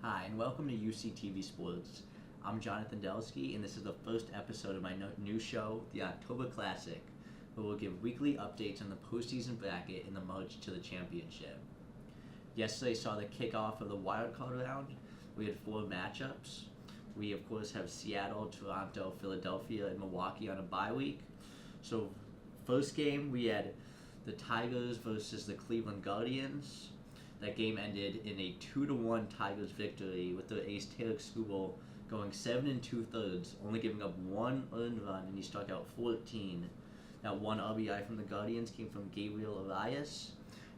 Hi, and welcome to UCTV Sports. I'm Jonathan Delsky, and this is the first episode of my new show, The October Classic, where we'll give weekly updates on the postseason bracket and the march to the championship. Yesterday saw the kickoff of the wildcard round. We had 4 matchups. We, of course, have Seattle, Toronto, Philadelphia, and Milwaukee on a bye week. So, first game, we had the Tigers versus the Cleveland Guardians. That game ended in a 2-1 Tigers victory, with the ace Taylor Skubal going 7 2/3, only giving up 1 earned run, and he struck out 14. That 1 RBI from the Guardians came from Gabriel Arias.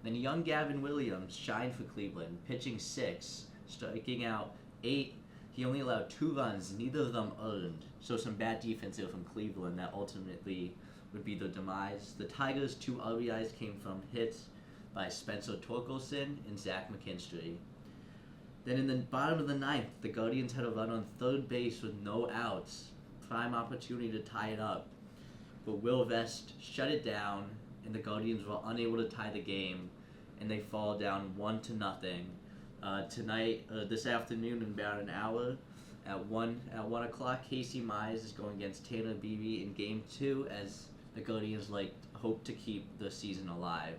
Then young Gavin Williams shined for Cleveland, pitching 6, striking out 8. He only allowed 2 runs, neither of them earned. So some bad defense there from Cleveland that ultimately would be their demise. The Tigers' 2 RBIs came from hits by Spencer Torkelson and Zach McKinstry. Then in the bottom of the 9th, the Guardians had a run on third base with no outs. Prime opportunity to tie it up. But Will Vest shut it down, and the Guardians were unable to tie the game, and they fall down 1-0. Tonight, this afternoon, in about an hour, at 1 o'clock, Casey Mize is going against Taylor Beebe in Game 2, as the Guardians hope to keep the season alive.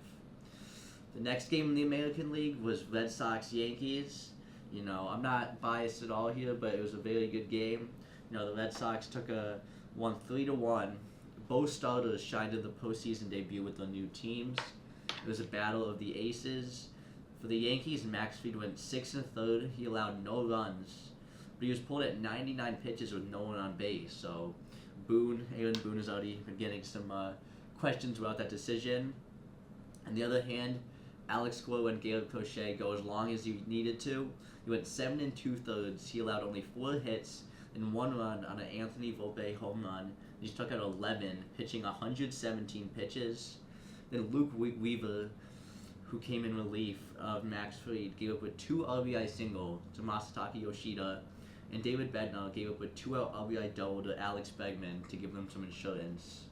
The next game in the American League was Red Sox-Yankees. I'm not biased at all here, but it was a very good game. The Red Sox won 3-1. Both starters shined in the postseason debut with their new teams. It was a battle of the aces. For the Yankees, Max Fried went 6 1/3. He allowed no runs, but he was pulled at 99 pitches with no one on base. So Aaron Boone has already been getting some questions about that decision. On the other hand, Alex Cora and Garrett Crochet go as long as he needed to. He went 7 2/3. He allowed only 4 hits and 1 run on an Anthony Volpe home run. He struck out 11, pitching 117 pitches. Then Luke Weaver, who came in relief of Max Fried, gave up a 2 RBI single to Masataka Yoshida, and David Bednar gave up a 2-out RBI double to Alex Bregman to give them some insurance.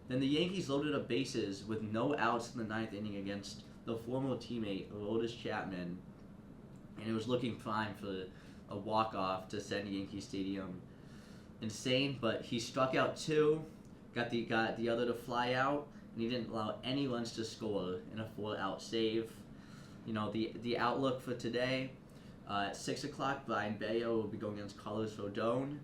Then the Yankees loaded up bases with no outs in the 9th inning against the former teammate Aroldis Chapman, and it was looking prime for a walk-off to send Yankee Stadium insane, but he struck out 2, got the other to fly out, and he didn't allow any runs to score in a 4-out save. The outlook for today, at 6 o'clock, Brian Bayo will be going against Carlos Rodon.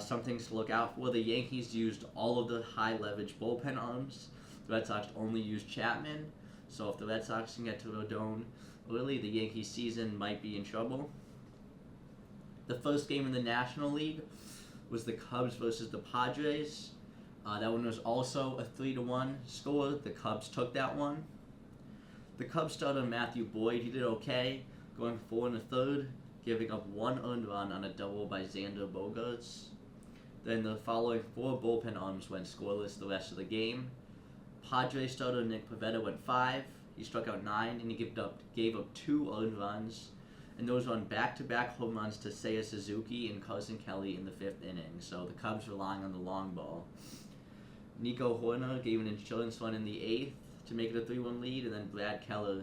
Some things to look out for. The Yankees used all of the high-leverage bullpen arms. The Red Sox only used Chapman. So if the Red Sox can get to Rodon early, the Yankees season might be in trouble. The first game in the National League was the Cubs versus the Padres. That one was also a 3-1 score. The Cubs took that one. The Cubs starter Matthew Boyd, he did okay, going 4 1/3, giving up 1 earned run on a double by Xander Bogaerts. Then the following 4 bullpen arms went scoreless the rest of the game. Padres starter Nick Pivetta went 5. He struck out 9, and he gave up 2 earned runs, and those were on back-to-back home runs to Seiya Suzuki and Carson Kelly in the 5th inning. So the Cubs relying on the long ball. Nico Horner gave an insurance run in the 8th to make it a 3-1 lead, and then Brad Keller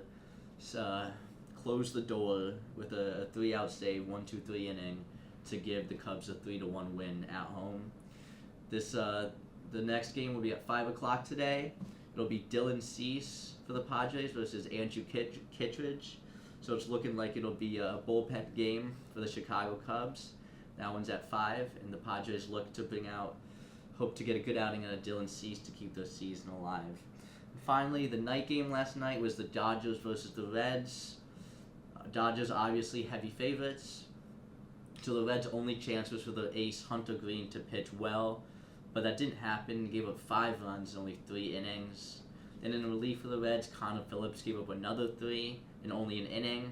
closed the door with a 3-out save, 1-2-3 inning to give the Cubs a 3-1 win at home. The next game will be at 5 o'clock today. It'll be Dylan Cease for the Padres versus Andrew Kittredge. So it's looking like it'll be a bullpen game for the Chicago Cubs. That one's at 5, and the Padres hope to get a good outing out of Dylan Cease to keep their season alive. Finally, the night game last night was the Dodgers versus the Reds. Dodgers obviously heavy favorites. So the Reds' only chance was for their ace Hunter Green to pitch well, but that didn't happen. He gave up 5 runs in only 3 innings. Then in relief for the Reds, Connor Phillips gave up another 3 in only an inning.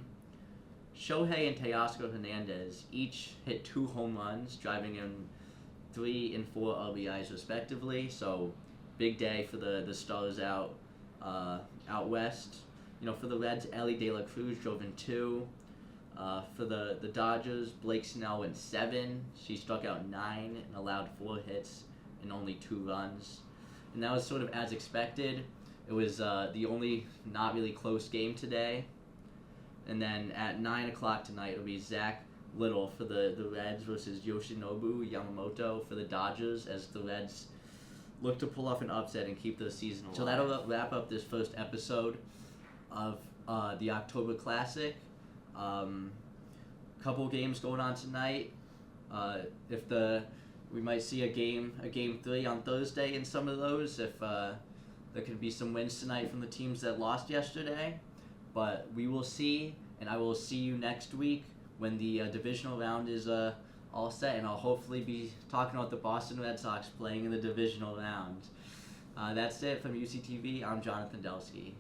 Shohei and Teoscar Hernandez each hit 2 home runs, driving in 3 and 4 RBIs respectively. So big day for the stars out west. For the Reds, Ellie De La Cruz drove in 2. For the Dodgers, Blake Snell went 7. She struck out 9 and allowed 4 hits and only 2 runs. And that was sort of as expected. It was the only not really close game today. And then at 9 o'clock tonight, it'll be Zach Little for the Reds versus Yoshinobu Yamamoto for the Dodgers, as the Reds look to pull off an upset and keep the season alive. So that'll wrap up this first episode of the October Classic. Couple games going on tonight. We might see a game 3 on Thursday in some of those, if there could be some wins tonight from the teams that lost yesterday. But we will see, and I will see you next week when the divisional round is all set, and I'll hopefully be talking about the Boston Red Sox playing in the divisional round. That's it from UCTV. I'm Jonathan Delsky.